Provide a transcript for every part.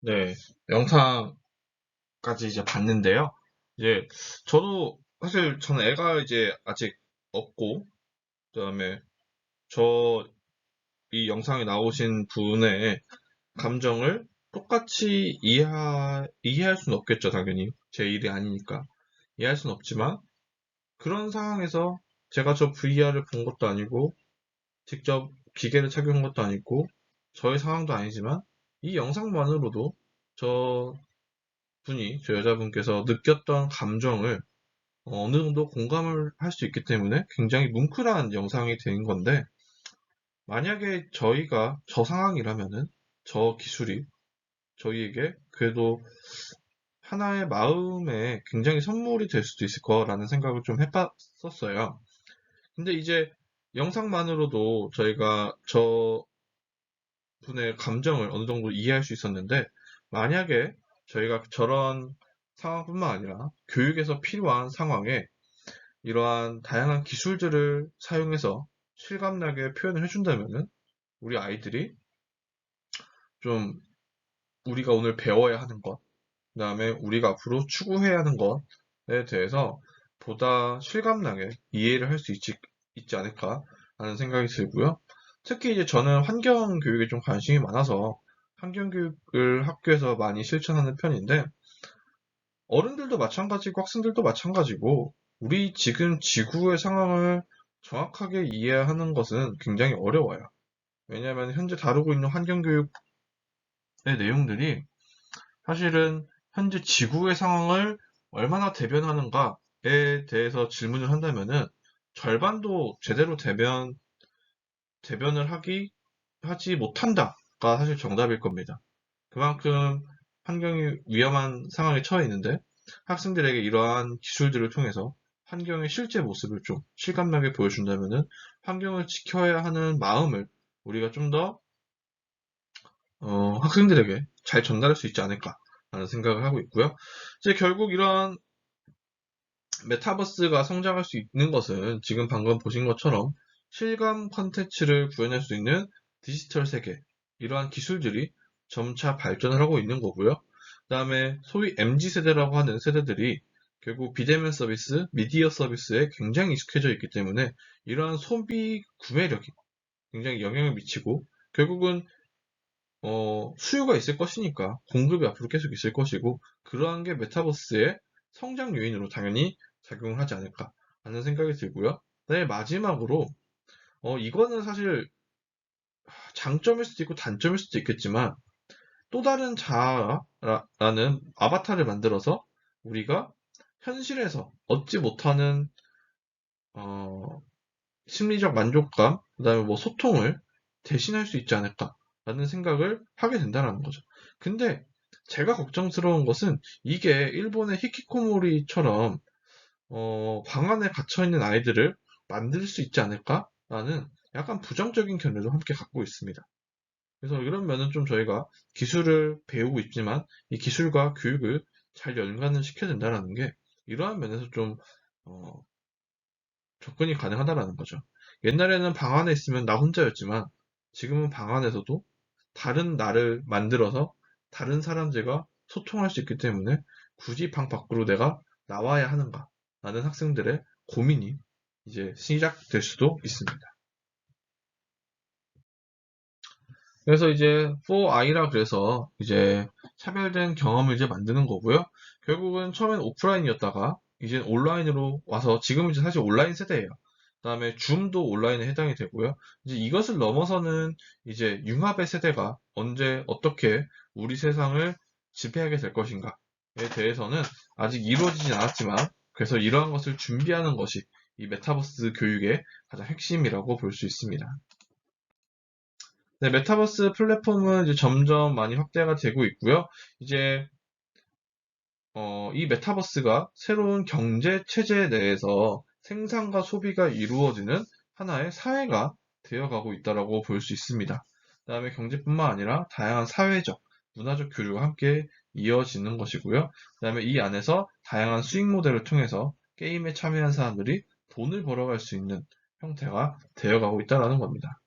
네, 영상까지 이제 봤는데요. 이제 저도 사실 저는 애가 이제 아직 없고, 그다음에 저 이 영상에 나오신 분의 감정을 똑같이 이해할 수는 없겠죠, 당연히. 제 일이 아니니까. 이해할 수는 없지만, 그런 상황에서 제가 저 VR을 본 것도 아니고, 직접 기계를 착용한 것도 아니고, 저의 상황도 아니지만, 이 영상만으로도 저 저 여자분께서 느꼈던 감정을 어느 정도 공감을 할 수 있기 때문에 굉장히 뭉클한 영상이 된 건데, 만약에 저희가 저 상황이라면은 저 기술이 저희에게 그래도 하나의 마음에 굉장히 선물이 될 수도 있을 거라는 생각을 좀 해봤었어요. 근데 이제 영상만으로도 저희가 저 분의 감정을 어느 정도 이해할 수 있었는데, 만약에 저희가 저런 상황뿐만 아니라 교육에서 필요한 상황에 이러한 다양한 기술들을 사용해서 실감나게 표현을 해준다면은 우리 아이들이 좀 우리가 오늘 배워야 하는 것, 그 다음에 우리가 앞으로 추구해야 하는 것에 대해서 보다 실감나게 이해를 할 수 있지 않을까 하는 생각이 들고요. 특히 이제 저는 환경 교육에 좀 관심이 많아서 환경 교육을 학교에서 많이 실천하는 편인데, 어른들도 마찬가지고 학생들도 마찬가지고 우리 지금 지구의 상황을 정확하게 이해하는 것은 굉장히 어려워요. 왜냐하면 현재 다루고 있는 환경교육의 내용들이 사실은 현재 지구의 상황을 얼마나 대변하는가에 대해서 질문을 한다면은 절반도 제대로 대변을 하지 못한다가 사실 정답일 겁니다. 그만큼 환경이 위험한 상황에 처해 있는데, 학생들에게 이러한 기술들을 통해서 환경의 실제 모습을 좀 실감나게 보여준다면은 환경을 지켜야 하는 마음을 우리가 좀 더 학생들에게 잘 전달할 수 있지 않을까라는 생각을 하고 있고요. 이제 결국 이러한 메타버스가 성장할 수 있는 것은 지금 방금 보신 것처럼 실감 컨텐츠를 구현할 수 있는 디지털 세계, 이러한 기술들이 점차 발전을 하고 있는 거고요. 그다음에 소위 MZ 세대라고 하는 세대들이 결국 비대면 서비스, 미디어 서비스에 굉장히 익숙해져 있기 때문에 이러한 소비 구매력이 굉장히 영향을 미치고, 결국은 수요가 있을 것이니까 공급이 앞으로 계속 있을 것이고, 그러한 게 메타버스의 성장 요인으로 당연히 작용을 하지 않을까 하는 생각이 들고요. 네, 마지막으로 이거는 사실 장점일 수도 있고 단점일 수도 있겠지만, 또 다른 자아라는 아바타를 만들어서 우리가 현실에서 얻지 못하는 어, 심리적 만족감, 그다음에 뭐 소통을 대신할 수 있지 않을까라는 생각을 하게 된다는 거죠. 근데 제가 걱정스러운 것은 이게 일본의 히키코모리처럼 방 안에 갇혀 있는 아이들을 만들 수 있지 않을까라는 약간 부정적인 견해도 함께 갖고 있습니다. 그래서 이런 면은 좀 저희가 기술을 배우고 있지만 이 기술과 교육을 잘 연관을 시켜야 된다는 게 이러한 면에서 좀 어, 접근이 가능하다라는 거죠. 옛날에는 방 안에 있으면 나 혼자였지만 지금은 방 안에서도 다른 나를 만들어서 다른 사람들과 소통할 수 있기 때문에 굳이 방 밖으로 내가 나와야 하는가 라는 학생들의 고민이 이제 시작될 수도 있습니다. 그래서 이제 4I라 그래서 이제 차별된 경험을 이제 만드는 거고요. 결국은 처음엔 오프라인이었다가 이제 온라인으로 와서 지금은 이제 사실 온라인 세대예요. 그다음에 줌도 온라인에 해당이 되고요. 이제 이것을 넘어서는 이제 융합의 세대가 언제 어떻게 우리 세상을 지배하게 될 것인가에 대해서는 아직 이루어지진 않았지만, 그래서 이러한 것을 준비하는 것이 이 메타버스 교육의 가장 핵심이라고 볼 수 있습니다. 네, 메타버스 플랫폼은 이제 점점 많이 확대가 되고 있고요. 이제 이 메타버스가 새로운 경제 체제 내에서 생산과 소비가 이루어지는 하나의 사회가 되어가고 있다라고 볼 수 있습니다. 그다음에 경제뿐만 아니라 다양한 사회적, 문화적 교류가 함께 이어지는 것이고요. 그다음에 이 안에서 다양한 수익 모델을 통해서 게임에 참여한 사람들이 돈을 벌어갈 수 있는 형태가 되어가고 있다라는 겁니다.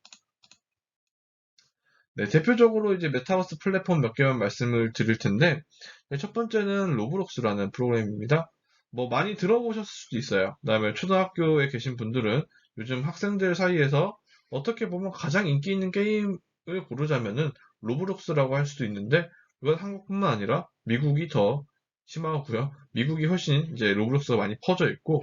네, 대표적으로 이제 메타버스 플랫폼 몇 개만 말씀을 드릴 텐데, 네, 첫 번째는 로블록스라는 프로그램입니다. 뭐 많이 들어보셨을 수도 있어요. 그다음에 초등학교에 계신 분들은 요즘 학생들 사이에서 어떻게 보면 가장 인기 있는 게임을 고르자면은 로블록스라고 할 수도 있는데, 이건 한국뿐만 아니라 미국이 더 심하고요. 미국이 훨씬 이제 로블록스가 많이 퍼져 있고,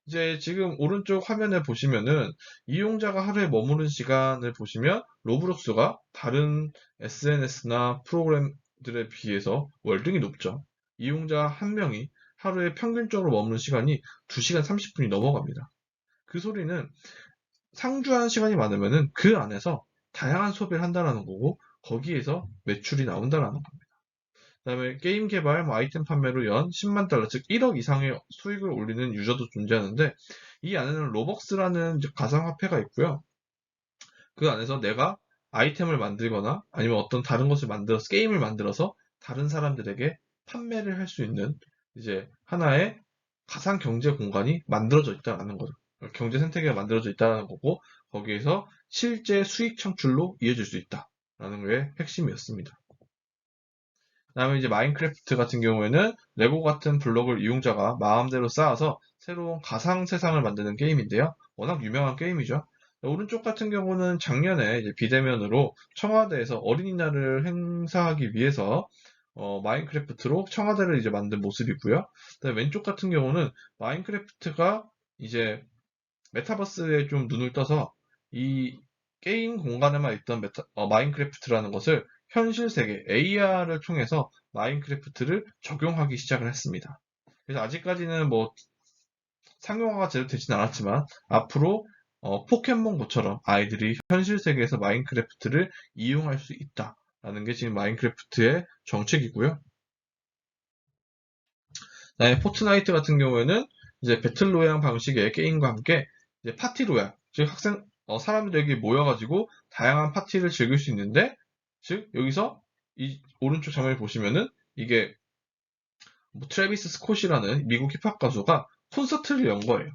이제 지금 오른쪽 화면에 보시면은 이용자가 하루에 머무는 시간을 보시면 로블록스가 다른 SNS나 프로그램들에 비해서 월등히 높죠. 이용자 한 명이 하루에 평균적으로 머무는 시간이 2시간 30분이 넘어갑니다. 그 소리는 상주하는 시간이 많으면은 그 안에서 다양한 소비를 한다는 거고 거기에서 매출이 나온다는 겁니다. 그다음에 게임 개발, 뭐 아이템 판매로 연 10만 달러, 즉 1억 이상의 수익을 올리는 유저도 존재하는데 이 안에는 로벅스라는 가상화폐가 있고요. 그 안에서 내가 아이템을 만들거나 아니면 어떤 다른 것을 만들어서 게임을 만들어서 다른 사람들에게 판매를 할 수 있는 이제 하나의 가상 경제 공간이 만들어져 있다는 거죠. 경제 생태계가 만들어져 있다는 거고 거기에서 실제 수익 창출로 이어질 수 있다라는 게 핵심이었습니다. 그다음에 이제 마인크래프트 같은 경우에는 레고 같은 블록을 이용자가 마음대로 쌓아서 새로운 가상 세상을 만드는 게임인데요. 워낙 유명한 게임이죠. 오른쪽 같은 경우는 작년에 이제 비대면으로 청와대에서 어린이날을 행사하기 위해서 마인크래프트로 청와대를 이제 만든 모습이고요. 그다음에 왼쪽 같은 경우는 마인크래프트가 이제 메타버스에 좀 눈을 떠서 이 게임 공간에만 있던 마인크래프트라는 것을 현실 세계 AR을 통해서 마인크래프트를 적용하기 시작을 했습니다. 그래서 아직까지는 뭐 상용화가 제대로 되진 않았지만 앞으로 포켓몬고처럼 아이들이 현실 세계에서 마인크래프트를 이용할 수 있다라는 게 지금 마인크래프트의 정책이고요. 그다음에 포트나이트 같은 경우에는 이제 배틀로얄 방식의 게임과 함께 이제 파티로얄, 즉 사람들이 여기 모여가지고 다양한 파티를 즐길 수 있는데, 즉 여기서 이 오른쪽 장면을 보시면은 이게 뭐 트래비스 스콧이라는 미국 힙합 가수가 콘서트를 연 거예요.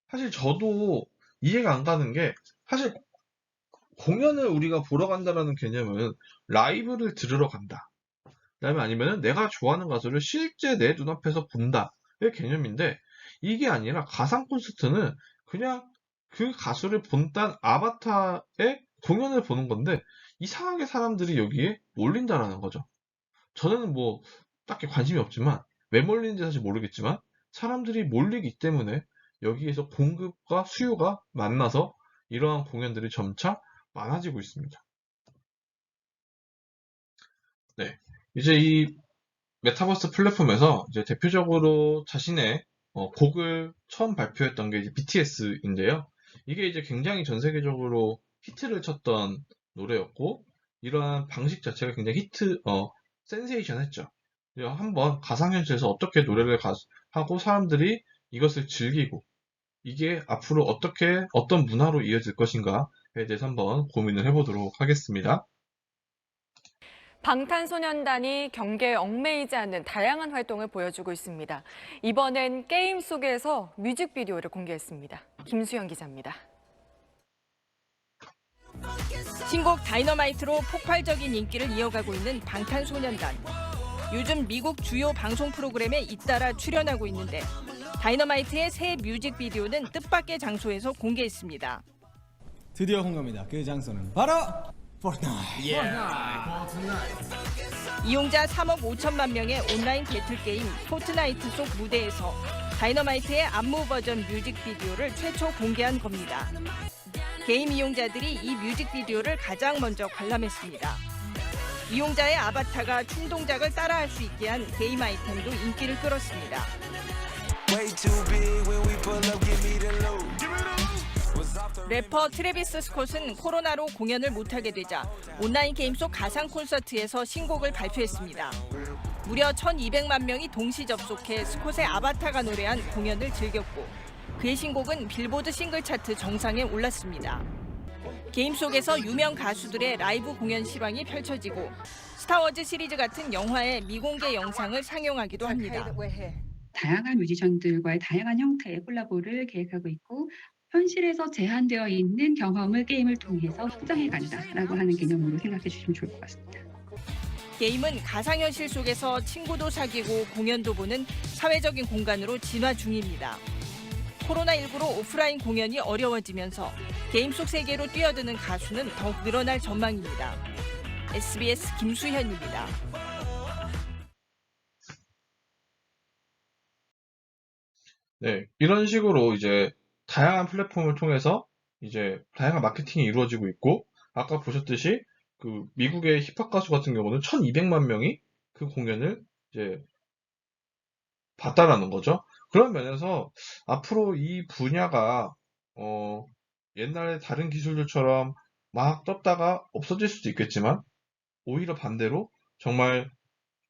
사실 저도 이해가 안 가는 게 사실 공연을 우리가 보러 간다라는 개념은 라이브를 들으러 간다. 그다음에 아니면은 내가 좋아하는 가수를 실제 내 눈앞에서 본다의 개념인데 이게 아니라 가상 콘서트는 그냥 그 가수를 본딴 아바타의 공연을 보는 건데 이상하게 사람들이 여기에 몰린다라는 거죠. 저는 뭐 딱히 관심이 없지만 왜 몰리는지 사실 모르겠지만 사람들이 몰리기 때문에 여기에서 공급과 수요가 만나서 이러한 공연들이 점차 많아지고 있습니다. 네. 이제 이 메타버스 플랫폼에서 이제 대표적으로 자신의 곡을 처음 발표했던 게 이제 BTS인데요. 이게 이제 굉장히 전 세계적으로 히트를 쳤던 노래였고, 이러한 방식 자체가 굉장히 센세이션 했죠. 한번 가상현실에서 어떻게 노래를 하고 사람들이 이것을 즐기고, 이게 앞으로 어떤 문화로 이어질 것인가에 대해서 한번 고민을 해보도록 하겠습니다. 방탄소년단이 경계에 얽매이지 않는 다양한 활동을 보여주고 있습니다. 이번엔 게임 속에서 뮤직비디오를 공개했습니다. 김수영 기자입니다. 신곡 다이너마이트로 폭발적인 인기를 이어가고 있는 방탄소년단. 요즘 미국 주요 방송 프로그램에 잇따라 출연하고 있는데 다이너마이트의 새 뮤직비디오는 뜻밖의 장소에서 공개했습니다. 드디어 공개합니다. 그 장소는 바로 포트나이트. 이용자 3억 5천만 명의 온라인 배틀게임 포트나이트 속 무대에서 다이너마이트의 안무 버전 뮤직비디오를 최초 공개한 겁니다. 게임 이용자들이 이 뮤직비디오를 가장 먼저 관람했습니다. 이용자의 아바타가 춤동작을 따라할 수 있게 한 게임 아이템도 인기를 끌었습니다. 래퍼 트래비스 스콧은 코로나로 공연을 못하게 되자 온라인 게임 속 가상 콘서트에서 신곡을 발표했습니다. 무려 1,200만 명이 동시 접속해 스콧의 아바타가 노래한 공연을 즐겼고 그의 신곡은 빌보드 싱글 차트 정상에 올랐습니다. 게임 속에서 유명 가수들의 라이브 공연 실황이 펼쳐지고 스타워즈 시리즈 같은 영화의 미공개 영상을 상영하기도 합니다. 다양한 뮤지션들과의 다양한 형태의 콜라보를 계획하고 있고 현실에서 제한되어 있는 경험을 게임을 통해서 확장해 간다라고 하는 개념으로 생각해 주시면 좋을 것 같습니다. 게임은 가상현실 속에서 친구도 사귀고 공연도 보는 사회적인 공간으로 진화 중입니다. 코로나19로 오프라인 공연이 어려워지면서 게임 속 세계로 뛰어드는 가수는 더욱 늘어날 전망입니다. SBS 김수현입니다. 네, 이런 식으로 이제 다양한 플랫폼을 통해서 이제 다양한 마케팅이 이루어지고 있고, 아까 보셨듯이 그 미국의 힙합 가수 같은 경우는 1200만 명이 그 공연을 이제 봤다라는 거죠. 그런 면에서 앞으로 이 분야가 옛날에 다른 기술들처럼 막 떴다가 없어질 수도 있겠지만, 오히려 반대로 정말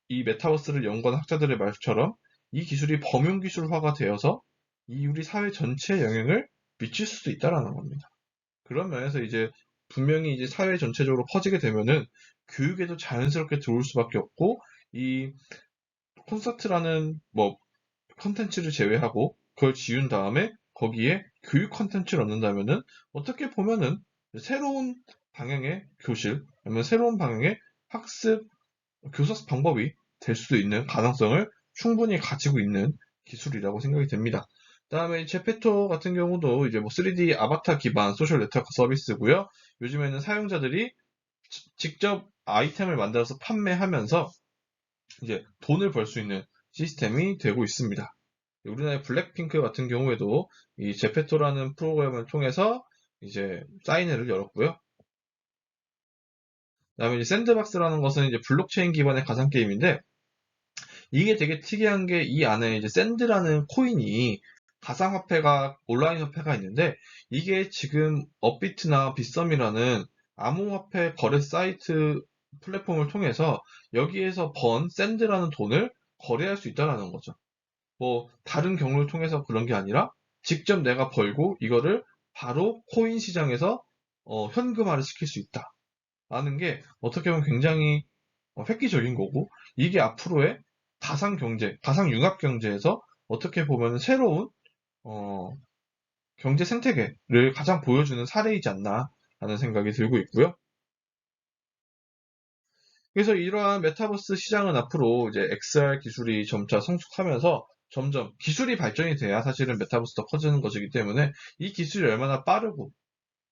이 메타버스를 연구한 학자들의 말처럼 이 기술이 범용 기술화가 되어서 이 우리 사회 전체에 영향을 미칠 수도 있다라는 겁니다. 그런 면에서 이제 분명히 이제 사회 전체적으로 퍼지게 되면은 교육에도 자연스럽게 들어올 수밖에 없고, 이 콘서트라는 뭐 컨텐츠를 제외하고 그걸 지운 다음에 거기에 교육 컨텐츠를 넣는다면은 어떻게 보면은 새로운 방향의 교실, 아니면 새로운 방향의 학습, 교사 방법이 될 수도 있는 가능성을 충분히 가지고 있는 기술이라고 생각이 됩니다. 그다음에 제페토 같은 경우도 이제 뭐 3D 아바타 기반 소셜 네트워크 서비스고요. 요즘에는 사용자들이 직접 아이템을 만들어서 판매하면서 이제 돈을 벌 수 있는 시스템이 되고 있습니다. 우리나라의 블랙핑크 같은 경우에도 이 제페토라는 프로그램을 통해서 이제 사인회를 열었고요. 그다음에 이제 샌드박스라는 것은 이제 블록체인 기반의 가상 게임인데, 이게 되게 특이한 게 이 안에 이제 샌드라는 코인이 가상화폐가 온라인 화폐가 있는데, 이게 지금 업비트나 빗썸이라는 암호화폐 거래 사이트 플랫폼을 통해서 여기에서 번 샌드라는 돈을 거래할 수 있다는 거죠. 뭐 다른 경로를 통해서 그런 게 아니라 직접 내가 벌고 이거를 바로 코인 시장에서 현금화를 시킬 수 있다라는 게 어떻게 보면 굉장히 획기적인 거고, 이게 앞으로의 가상 경제, 가상 융합 경제에서 어떻게 보면 새로운 경제 생태계를 가장 보여주는 사례이지 않나 하는 생각이 들고 있고요. 그래서 이러한 메타버스 시장은 앞으로 이제 XR 기술이 점차 성숙하면서 점점 기술이 발전이 돼야 사실은 메타버스도 커지는 것이기 때문에 이 기술이 얼마나 빠르고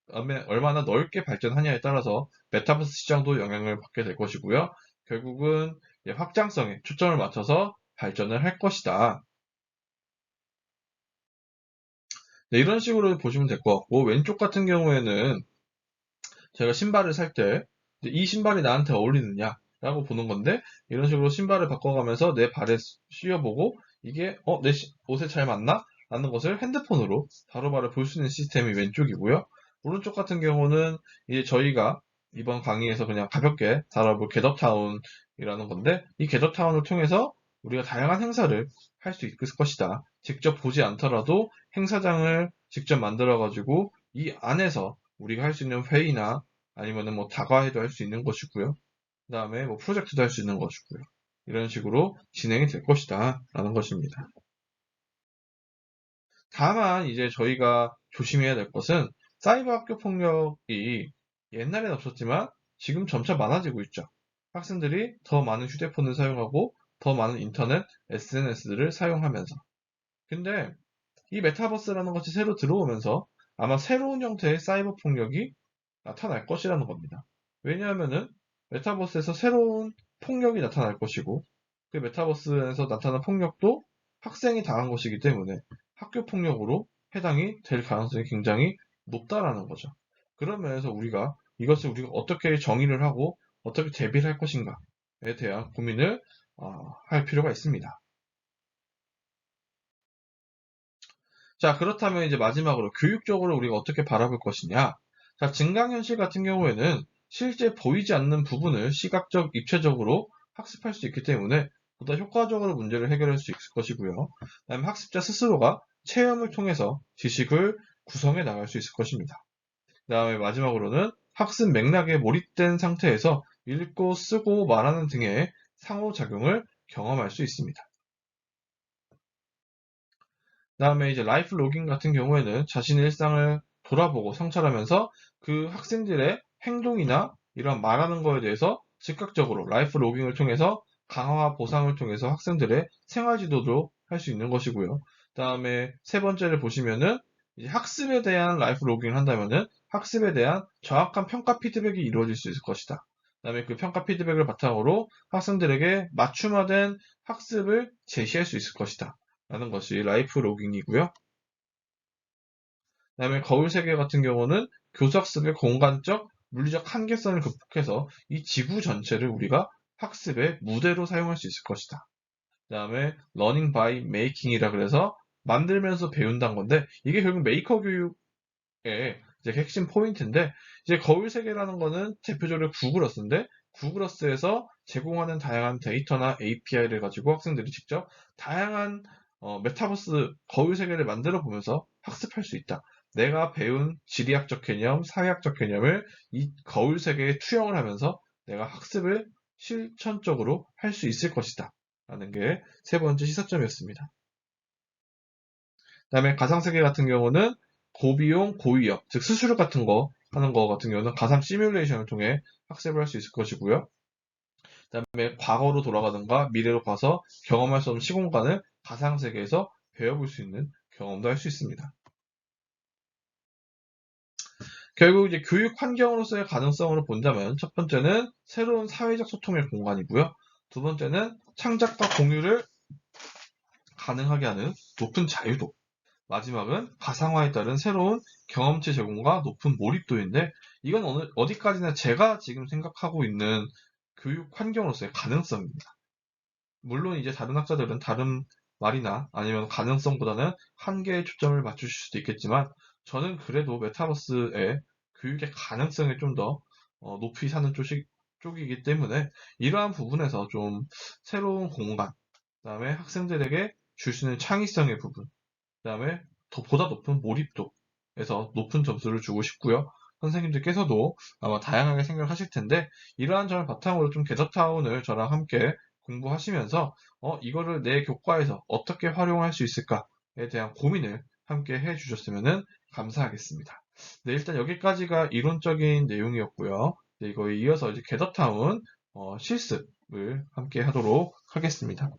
얼마나 넓게 발전하냐에 따라서 메타버스 시장도 영향을 받게 될 것이고요. 결국은 확장성에 초점을 맞춰서 발전을 할 것이다. 네, 이런 식으로 보시면 될 것 같고, 왼쪽 같은 경우에는 제가 신발을 살 때 이 신발이 나한테 어울리느냐 라고 보는 건데, 이런 식으로 신발을 바꿔가면서 내 발에 씌워보고 이게 내 옷에 잘 맞나? 라는 것을 핸드폰으로 바로바로 볼 수 있는 시스템이 왼쪽이고요. 오른쪽 같은 경우는 이제 저희가 이번 강의에서 그냥 가볍게 다뤄볼 겟업타운이라는 건데, 이 겟업타운을 통해서 우리가 다양한 행사를 할 수 있을 것이다. 직접 보지 않더라도 행사장을 직접 만들어가지고 이 안에서 우리가 할 수 있는 회의나 아니면은 뭐 다과회도 할 수 있는 것이고요. 그 다음에 뭐 프로젝트도 할 수 있는 것이고요. 이런 식으로 진행이 될 것이다 라는 것입니다. 다만 이제 저희가 조심해야 될 것은 사이버 학교 폭력이 옛날엔 없었지만 지금 점차 많아지고 있죠. 학생들이 더 많은 휴대폰을 사용하고 더 많은 인터넷, SNS들을 사용하면서. 근데 이 메타버스라는 것이 새로 들어오면서 아마 새로운 형태의 사이버 폭력이 나타날 것이라는 겁니다. 왜냐하면은 메타버스에서 새로운 폭력이 나타날 것이고, 그 메타버스에서 나타난 폭력도 학생이 당한 것이기 때문에 학교 폭력으로 해당이 될 가능성이 굉장히 높다라는 거죠. 그런 면에서 이것을 우리가 어떻게 정의를 하고 어떻게 대비를 할 것인가에 대한 고민을 할 필요가 있습니다. 자, 그렇다면 이제 마지막으로 교육적으로 우리가 어떻게 바라볼 것이냐. 자, 증강현실 같은 경우에는 실제 보이지 않는 부분을 시각적, 입체적으로 학습할 수 있기 때문에 보다 효과적으로 문제를 해결할 수 있을 것이고요. 그다음에 학습자 스스로가 체험을 통해서 지식을 구성해 나갈 수 있을 것입니다. 그다음에 마지막으로는 학습 맥락에 몰입된 상태에서 읽고 쓰고 말하는 등의 상호작용을 경험할 수 있습니다. 그다음에 이제 라이프 로깅 같은 경우에는 자신의 일상을 돌아보고 성찰하면서 그 학생들의 행동이나 이런 말하는 거에 대해서 즉각적으로 라이프 로깅을 통해서 강화와 보상을 통해서 학생들의 생활 지도도 할 수 있는 것이고요. 그다음에 세 번째를 보시면은 이제 학습에 대한 라이프 로깅을 한다면은 학습에 대한 정확한 평가 피드백이 이루어질 수 있을 것이다. 그다음에 그 평가 피드백을 바탕으로 학생들에게 맞춤화된 학습을 제시할 수 있을 것이다. 라는 것이 라이프 로깅이고요. 그다음에 거울 세계 같은 경우는 교사학습의 공간적, 물리적 한계선을 극복해서 이 지구 전체를 우리가 학습의 무대로 사용할 수 있을 것이다. 그다음에 learning by making이라 그래서 만들면서 배운다는 건데 이게 결국 메이커 교육의 이제 핵심 포인트인데 이제 거울 세계라는 거는 대표적으로 구글어스인데 구글어스에서 제공하는 다양한 데이터나 API를 가지고 학생들이 직접 다양한 메타버스 거울 세계를 만들어 보면서 학습할 수 있다. 내가 배운 지리학적 개념, 사회학적 개념을 이 거울 세계에 투영을 하면서 내가 학습을 실천적으로 할 수 있을 것이다. 라는 게 세 번째 시사점이었습니다. 그다음에 가상세계 같은 경우는 고비용, 고위험, 즉 수수료 같은 거 하는 거 같은 경우는 가상 시뮬레이션을 통해 학습을 할 수 있을 것이고요. 그다음에 과거로 돌아가든가 미래로 가서 경험할 수 없는 시공간을 가상세계에서 배워볼 수 있는 경험도 할 수 있습니다. 결국 이제 교육 환경으로서의 가능성으로 본다면 첫 번째는 새로운 사회적 소통의 공간이고요. 두 번째는 창작과 공유를 가능하게 하는 높은 자유도. 마지막은 가상화에 따른 새로운 경험치 제공과 높은 몰입도인데 이건 어디까지나 제가 지금 생각하고 있는 교육 환경으로서의 가능성입니다. 물론 이제 다른 학자들은 다른 말이나 아니면 가능성보다는 한계에 초점을 맞추실 수도 있겠지만 저는 그래도 메타버스의 교육의 가능성이 좀 더 높이 사는 쪽이기 때문에 이러한 부분에서 좀 새로운 공간, 그다음에 학생들에게 줄 수 있는 창의성의 부분, 그다음에 보다 높은 몰입도에서 높은 점수를 주고 싶고요. 선생님들께서도 아마 다양하게 생각하실 텐데 이러한 점을 바탕으로 좀 게더타운을 저랑 함께 공부하시면서 이거를 내 교과에서 어떻게 활용할 수 있을까에 대한 고민을 함께 해주셨으면 감사하겠습니다. 네, 일단 여기까지가 이론적인 내용이었고요. 네, 이거에 이어서 이제 게더타운 실습을 함께 하도록 하겠습니다.